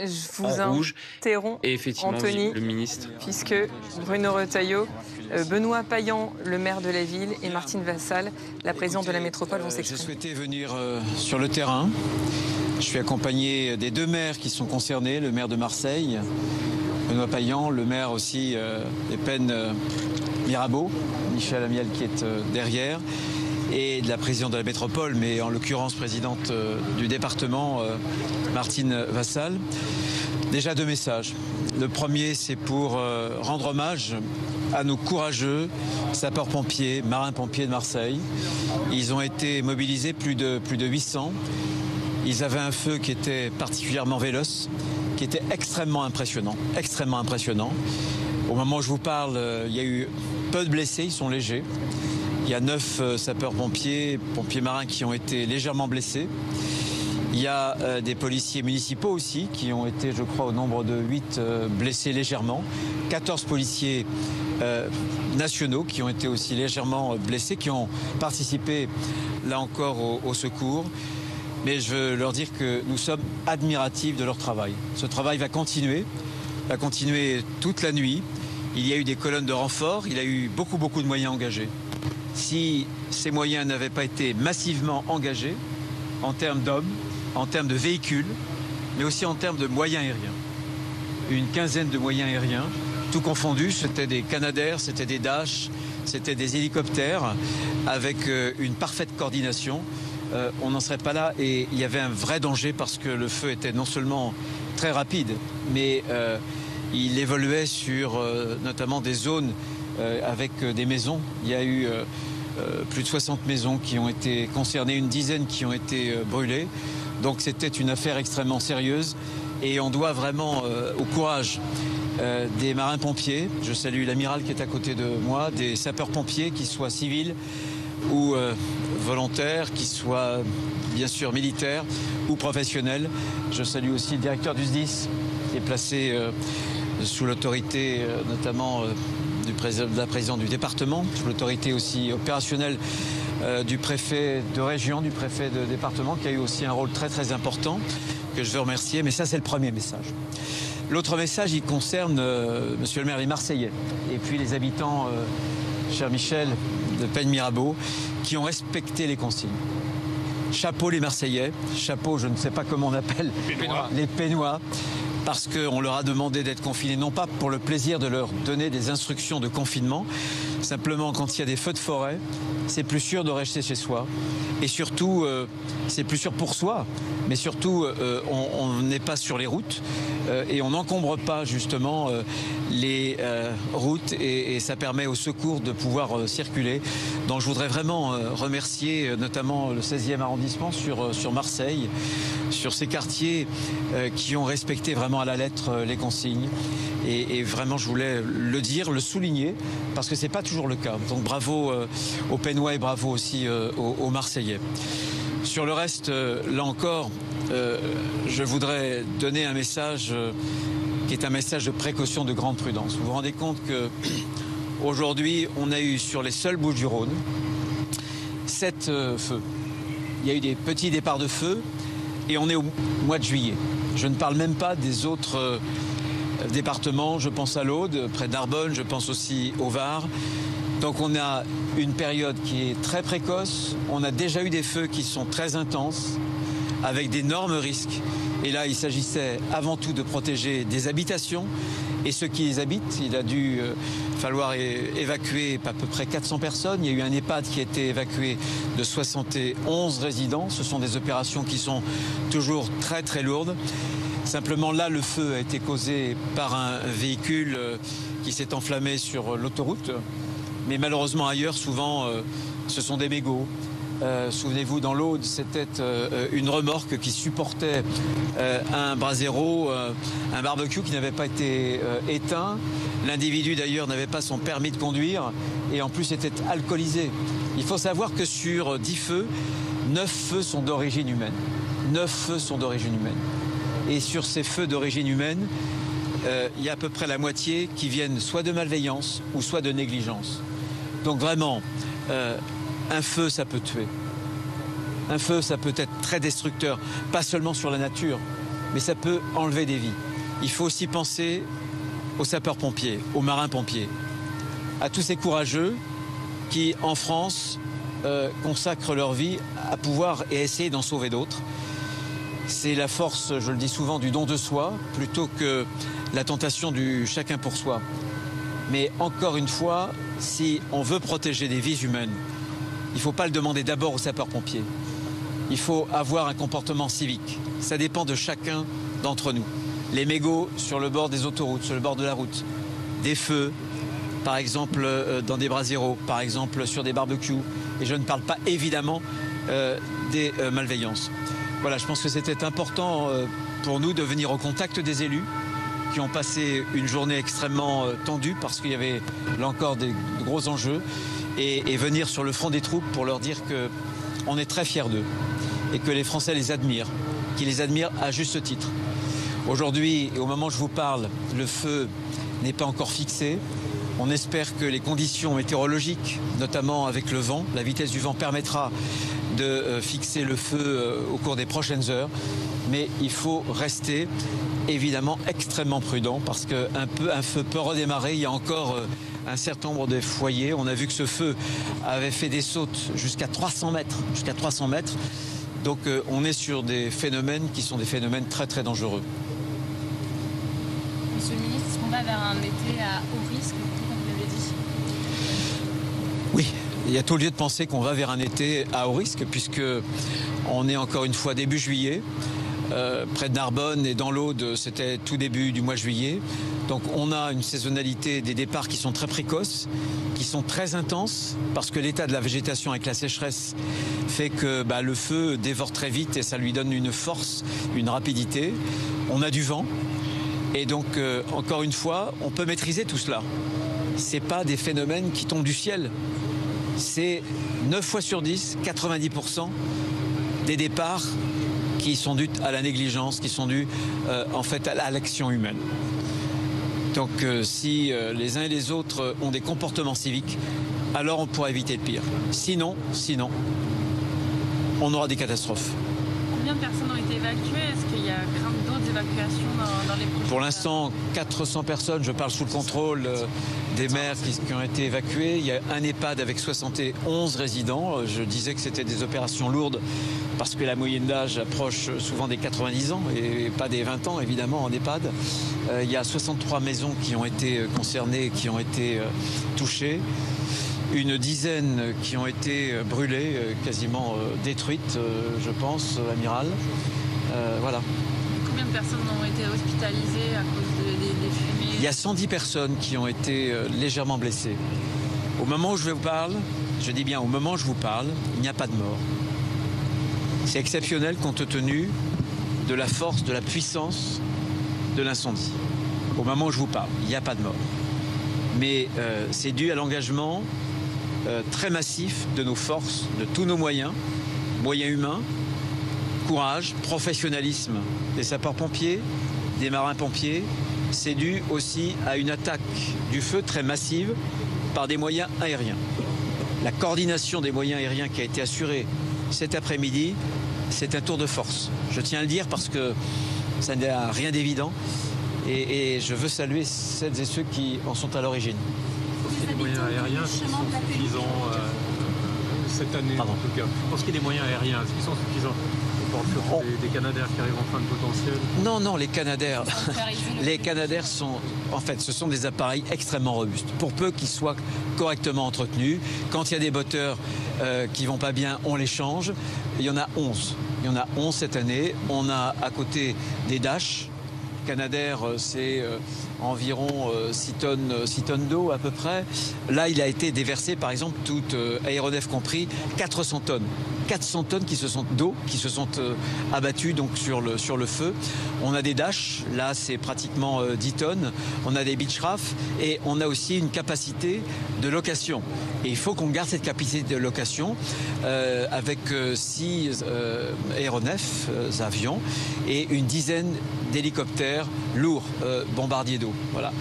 Je en vous rouge. interromps, Et effectivement, Anthony, le ministre. puisque Bruno Retailleau, Benoît Payan, le maire de la ville, et Martine Vassal, la présidente de la métropole, vont J'ai s'exprimer. souhaité venir sur le terrain. Je suis accompagné des deux maires qui sont concernés, le maire de Marseille, Benoît Payan, le maire aussi des Pennes Mirabeau, Michel Amiel qui est derrière, et de la présidente de la métropole, mais en l'occurrence présidente du département, Martine Vassal. Déjà deux messages. Le premier, c'est pour rendre hommage à nos courageux sapeurs-pompiers, marins-pompiers de Marseille. Ils ont été mobilisés plus de 800. Ils avaient un feu qui était particulièrement véloce, qui était extrêmement impressionnant. Extrêmement impressionnant. Au moment où je vous parle, il y a eu peu de blessés, ils sont légers. Il y a 9 sapeurs-pompiers, pompiers marins qui ont été légèrement blessés. Il y a des policiers municipaux aussi qui ont été, je crois, au nombre de 8 blessés légèrement. 14 policiers nationaux qui ont été aussi légèrement blessés, qui ont participé là encore au secours. Mais je veux leur dire que nous sommes admiratifs de leur travail. Ce travail va continuer toute la nuit. Il y a eu des colonnes de renfort, il y a eu beaucoup de moyens engagés. Si ces moyens n'avaient pas été massivement engagés, en termes d'hommes, en termes de véhicules, mais aussi en termes de moyens aériens. Une quinzaine de moyens aériens, tout confondu, c'était des Canadair, c'était des Dash, c'était des hélicoptères, avec une parfaite coordination. On n'en serait pas là et il y avait un vrai danger parce que le feu était non seulement très rapide, mais il évoluait sur notamment des zones avec des maisons. Il y a eu plus de 60 maisons qui ont été concernées, une dizaine qui ont été brûlées. Donc c'était une affaire extrêmement sérieuse et on doit vraiment au courage des marins-pompiers. Je salue l'amiral qui est à côté de moi, des sapeurs-pompiers, qu'ils soient civils ou volontaires, qu'ils soient bien sûr militaires ou professionnels. Je salue aussi le directeur du SDIS qui est placé sous l'autorité notamment de la présidente du département, sous l'autorité aussi opérationnelle du préfet de région, du préfet de département, qui a eu aussi un rôle très important, que je veux remercier. Mais ça, c'est le premier message. L'autre message, il concerne monsieur le maire, les Marseillais, et puis les habitants, cher Michel, de Pennes Mirabeau, qui ont respecté les consignes. Chapeau les Marseillais, chapeau, je ne sais pas comment on appelle, les Pennois, parce qu'on leur a demandé d'être confinés, non pas pour le plaisir de leur donner des instructions de confinement, simplement quand il y a des feux de forêt, c'est plus sûr de rester chez soi. Et surtout, c'est plus sûr pour soi, mais surtout, on n'est pas sur les routes et on n'encombre pas justement les routes et ça permet aux secours de pouvoir circuler. Donc je voudrais vraiment remercier notamment le 16e arrondissement sur Marseille, sur ces quartiers qui ont respecté vraiment à la lettre les consignes. Et vraiment, je voulais le dire, le souligner, parce que ce n'est pas toujours le cas. Donc bravo aux Pennois et bravo aussi aux Marseillais. Sur le reste, là encore, je voudrais donner un message qui est un message de précaution, de grande prudence. Vous vous rendez compte qu'aujourd'hui, on a eu sur les seuls Bouches-du-Rhône 7 feux. Il y a eu des petits départs de feu et on est au mois de juillet. Je ne parle même pas des autres départements. Je pense à l'Aude, près d'Arbonne, je pense aussi au Var. Donc on a une période qui est très précoce. On a déjà eu des feux qui sont très intenses, avec d'énormes risques. Et là, il s'agissait avant tout de protéger des habitations. Et ceux qui les habitent, il a dû falloir évacuer à peu près 400 personnes. Il y a eu un EHPAD qui a été évacué de 71 résidents. Ce sont des opérations qui sont toujours très lourdes. Simplement là, le feu a été causé par un véhicule qui s'est enflammé sur l'autoroute. Mais malheureusement ailleurs, souvent, ce sont des mégots. Souvenez-vous, dans l'Aude, c'était une remorque qui supportait un brasero, un barbecue qui n'avait pas été éteint. L'individu d'ailleurs n'avait pas son permis de conduire et en plus était alcoolisé. Il faut savoir que sur 10 feux, 9 feux sont d'origine humaine. 9 feux sont d'origine humaine. Et sur ces feux d'origine humaine, il y a à peu près la moitié qui viennent soit de malveillance ou soit de négligence. Donc vraiment, un feu, ça peut tuer. Un feu, ça peut être très destructeur, pas seulement sur la nature, mais ça peut enlever des vies. Il faut aussi penser aux sapeurs-pompiers, aux marins-pompiers, à tous ces courageux qui, en France, consacrent leur vie à pouvoir et à essayer d'en sauver d'autres. C'est la force, je le dis souvent, du don de soi, plutôt que la tentation du chacun pour soi. Mais encore une fois, si on veut protéger des vies humaines, il ne faut pas le demander d'abord aux sapeurs-pompiers. Il faut avoir un comportement civique. Ça dépend de chacun d'entre nous. Les mégots sur le bord des autoroutes, sur le bord de la route, des feux, par exemple dans des brasieros, par exemple sur des barbecues. Et je ne parle pas évidemment des malveillances. Voilà, je pense que c'était important pour nous de venir au contact des élus qui ont passé une journée extrêmement tendue parce qu'il y avait là encore des gros enjeux et venir sur le front des troupes pour leur dire qu'on est très fiers d'eux et que les Français les admirent, qu'ils les admirent à juste titre. Aujourd'hui, et au moment où je vous parle, le feu n'est pas encore fixé. On espère que les conditions météorologiques, notamment avec le vent, la vitesse du vent permettra de fixer le feu au cours des prochaines heures. Mais il faut rester évidemment extrêmement prudent parce qu'un feu peut redémarrer. Il y a encore un certain nombre de foyers. On a vu que ce feu avait fait des sautes jusqu'à 300 mètres. Donc on est sur des phénomènes qui sont des phénomènes très très dangereux. Monsieur le ministre, est-ce qu'on va vers un été à haut risque, comme vous l'avez dit ? Oui, il y a tout lieu de penser qu'on va vers un été à haut risque puisque on est encore une fois début juillet. Près de Narbonne et dans l'Aude, c'était tout début du mois de juillet. Donc on a une saisonnalité des départs qui sont très précoces, qui sont très intenses, parce que l'état de la végétation avec la sécheresse fait que le feu dévore très vite et ça lui donne une force, une rapidité. On a du vent et donc encore une fois, on peut maîtriser tout cela. Ce n'est pas des phénomènes qui tombent du ciel. C'est 9 fois sur 10, 90% des départs qui sont dus à la négligence, qui sont dus en fait à l'action humaine. Donc si les uns et les autres ont des comportements civiques, alors on pourra éviter le pire. Sinon, on aura des catastrophes. Combien de personnes ont été évacuées ? Est-ce qu'il y a crainte d'autres évacuations dans les prochaines... Pour l'instant, 400 personnes, je parle sous le contrôle des maires qui ont été évacués. Il y a un EHPAD avec 71 résidents. Je disais que c'était des opérations lourdes parce que la moyenne d'âge approche souvent des 90 ans et pas des 20 ans évidemment en EHPAD. Il y a 63 maisons qui ont été concernées, qui ont été touchées. Une dizaine qui ont été brûlées, quasiment détruites, je pense, amiral. Voilà. Combien de personnes ont été hospitalisées à cause des fumées ? Il y a 110 personnes qui ont été légèrement blessées. Au moment où je vous parle, je dis bien au moment où je vous parle, il n'y a pas de mort. C'est exceptionnel compte tenu de la force, de la puissance de l'incendie. Au moment où je vous parle, il n'y a pas de mort. Mais c'est dû à l'engagement très massif de nos forces, de tous nos moyens humains, courage, professionnalisme des sapeurs-pompiers, des marins-pompiers. C'est dû aussi à une attaque du feu très massive par des moyens aériens. La coordination des moyens aériens qui a été assurée cet après-midi, c'est un tour de force. Je tiens à le dire parce que ça n'a rien d'évident et je veux saluer celles et ceux qui en sont à l'origine. Les moyens aériens qui sont suffisants cette année, en tout cas. Pour ce qui est des moyens aériens, est-ce qu'ils sont suffisants? On parle surtout des Canadair qui arrivent en fin de potentiel. Non, les Canadair sont, en fait, ce sont des appareils extrêmement robustes. Pour peu qu'ils soient correctement entretenus, quand il y a des moteurs qui vont pas bien, on les change. Il y en a 11. Il y en a 11 cette année. On a à côté des Dash. Canadair, c'est environ 6 tonnes d'eau à peu près. Là, il a été déversé, par exemple, toute aéronef compris, 400 tonnes. 400 tonnes d'eau qui se sont abattues donc, sur le feu. On a des Dash, là c'est pratiquement 10 tonnes. On a des Beechcraft et on a aussi une capacité de location. Et il faut qu'on garde cette capacité de location avec 6 aéronefs, avions, et une dizaine d'hélicoptères lourds, bombardiers d'eau. Voilà.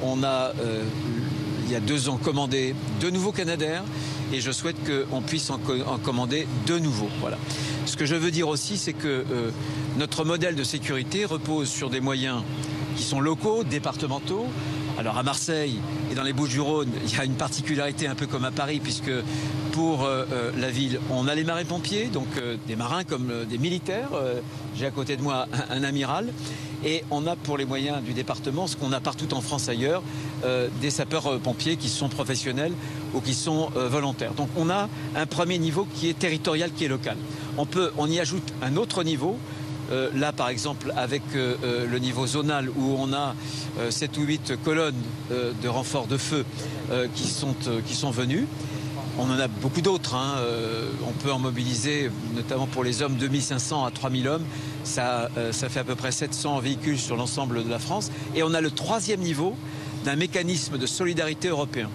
On a, il y a 2 ans, commandé 2 nouveaux Canadair et je souhaite qu'on puisse en commander de nouveaux. Voilà. Ce que je veux dire aussi, c'est que notre modèle de sécurité repose sur des moyens qui sont locaux, départementaux. Alors à Marseille et dans les Bouches-du-Rhône, il y a une particularité un peu comme à Paris, puisque pour la ville, on a les marins-pompiers, donc des marins comme des militaires. J'ai à côté de moi un amiral. Et on a pour les moyens du département, ce qu'on a partout en France ailleurs, des sapeurs-pompiers qui sont professionnels ou qui sont volontaires. Donc on a un premier niveau qui est territorial, qui est local. On y ajoute un autre niveau. Là, par exemple, avec le niveau zonal où on a 7 ou 8 colonnes de renforts de feu qui sont venues. On en a beaucoup d'autres. On peut en mobiliser, notamment pour les hommes, 2500 à 3000 hommes. Ça fait à peu près 700 véhicules sur l'ensemble de la France. Et on a le troisième niveau d'un mécanisme de solidarité européen.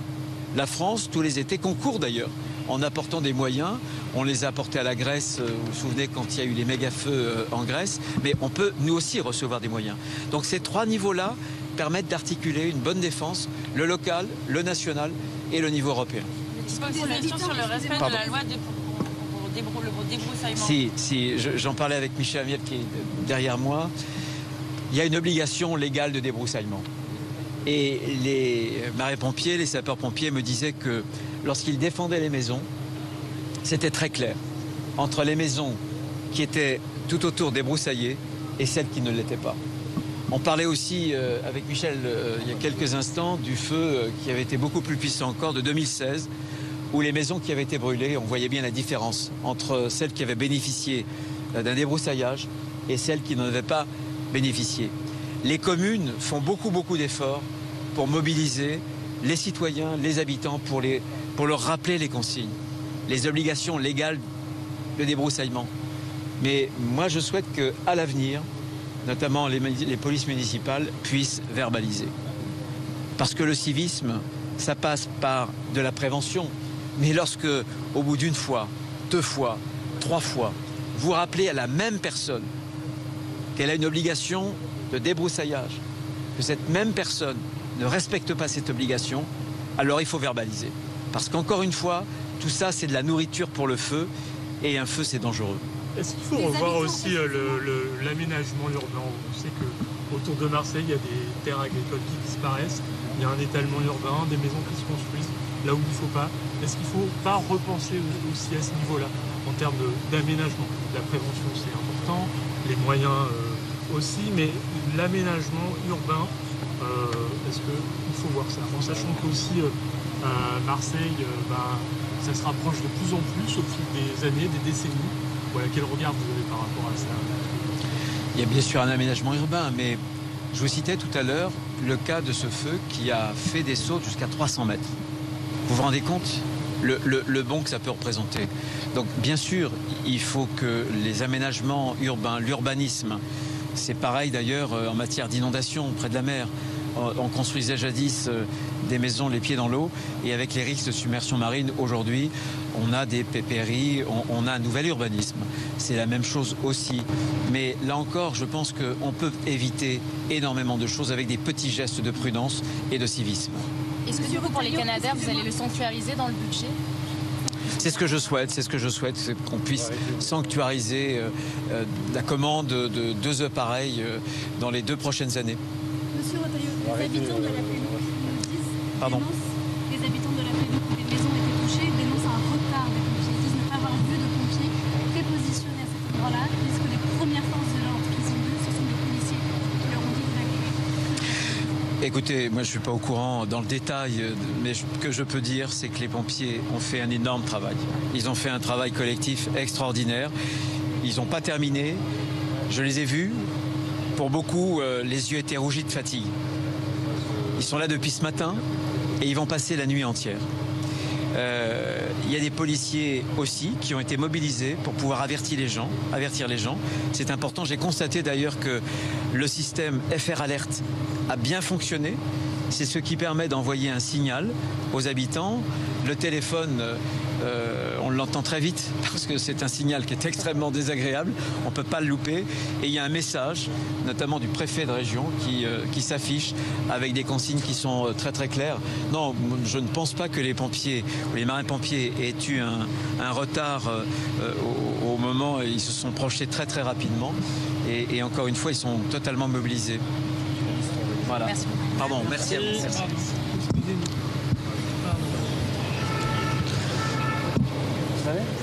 La France, tous les étés, concourt d'ailleurs en apportant des moyens. On les a apportés à la Grèce, vous vous souvenez, quand il y a eu les méga-feux en Grèce. Mais on peut, nous aussi, recevoir des moyens. Donc ces trois niveaux-là permettent d'articuler une bonne défense, le local, le national et le niveau européen. Une question sur le respect de la loi pour le débroussaillement. Si, j'en parlais avec Michel Amiel qui est derrière moi. Il y a une obligation légale de débroussaillement. Et les marins-pompiers, les sapeurs-pompiers me disaient que lorsqu'ils défendaient les maisons, c'était très clair entre les maisons qui étaient tout autour débroussaillées et celles qui ne l'étaient pas. On parlait aussi avec Michel il y a quelques instants du feu qui avait été beaucoup plus puissant encore de 2016, où les maisons qui avaient été brûlées, on voyait bien la différence entre celles qui avaient bénéficié d'un débroussaillage et celles qui n'en avaient pas bénéficié. Les communes font beaucoup d'efforts pour mobiliser les citoyens, les habitants, pour leur rappeler les consignes, les obligations légales de débroussaillement. Mais moi, je souhaite qu'à l'avenir, notamment les polices municipales, puissent verbaliser. Parce que le civisme, ça passe par de la prévention. Mais lorsque, au bout d'une fois, 2 fois, 3 fois, vous rappelez à la même personne qu'elle a une obligation de débroussaillage, que cette même personne ne respecte pas cette obligation, alors il faut verbaliser. Parce qu'encore une fois, tout ça, c'est de la nourriture pour le feu, et un feu, c'est dangereux. Est-ce qu'il faut revoir aussi l'aménagement urbain? On sait qu'autour de Marseille, il y a des terres agricoles qui disparaissent, il y a un étalement urbain, des maisons qui se construisent là où il ne faut pas. Est-ce qu'il ne faut pas repenser aussi à ce niveau-là, en termes d'aménagement? La prévention, c'est important, les moyens aussi, mais l'aménagement urbain, est-ce qu'il faut voir ça? En sachant qu'aussi à Marseille, ça se rapproche de plus en plus au fil des années, des décennies. Voilà, quel regard vous avez par rapport à ça? Il y a bien sûr un aménagement urbain, mais je vous citais tout à l'heure le cas de ce feu qui a fait des sautes jusqu'à 300 mètres. Vous vous rendez compte le bond que ça peut représenter? Donc bien sûr, il faut que les aménagements urbains, l'urbanisme, c'est pareil d'ailleurs en matière d'inondation près de la mer. On construisait jadis des maisons les pieds dans l'eau, et avec les risques de submersion marine, aujourd'hui, on a des PPRI, on a un nouvel urbanisme. C'est la même chose aussi. Mais là encore, je pense qu'on peut éviter énormément de choses avec des petits gestes de prudence et de civisme. Est-ce que du coup, pour les Canadair, vous allez le sanctuariser dans le budget? C'est ce que je souhaite, c'est qu'on puisse sanctuariser la commande de 2 appareils dans les 2 prochaines années. Monsieur Retailleau, les habitants de la Péninsule nous disent, les habitants de la Péninsule où les maisons étaient touchées dénoncent un retard des pompiers. Ils disent ne pas avoir vu de pompiers prépositionnés à cet endroit-là, puisque les premières forces de l'ordre qu'ils ont vues, ce sont des policiers qui leur ont dit d'évacuer. Écoutez, moi je ne suis pas au courant dans le détail, mais ce que je peux dire, c'est que les pompiers ont fait un énorme travail. Ils ont fait un travail collectif extraordinaire. Ils n'ont pas terminé. Je les ai vus. Pour beaucoup, les yeux étaient rougis de fatigue. Ils sont là depuis ce matin et ils vont passer la nuit entière. Il y a des policiers aussi qui ont été mobilisés pour pouvoir avertir les gens. C'est important. J'ai constaté d'ailleurs que le système FR Alert a bien fonctionné. C'est ce qui permet d'envoyer un signal aux habitants. Le téléphone, on l'entend très vite parce que c'est un signal qui est extrêmement désagréable. On ne peut pas le louper. Et il y a un message, notamment du préfet de région, qui s'affiche avec des consignes qui sont très très claires. Non, je ne pense pas que les pompiers ou les marins-pompiers aient eu un retard au moment. Ils se sont projetés très très rapidement. Et encore une fois, ils sont totalement mobilisés. Voilà. Merci beaucoup. Pardon, merci à vous. Merci. Excusez-nous. Vous savez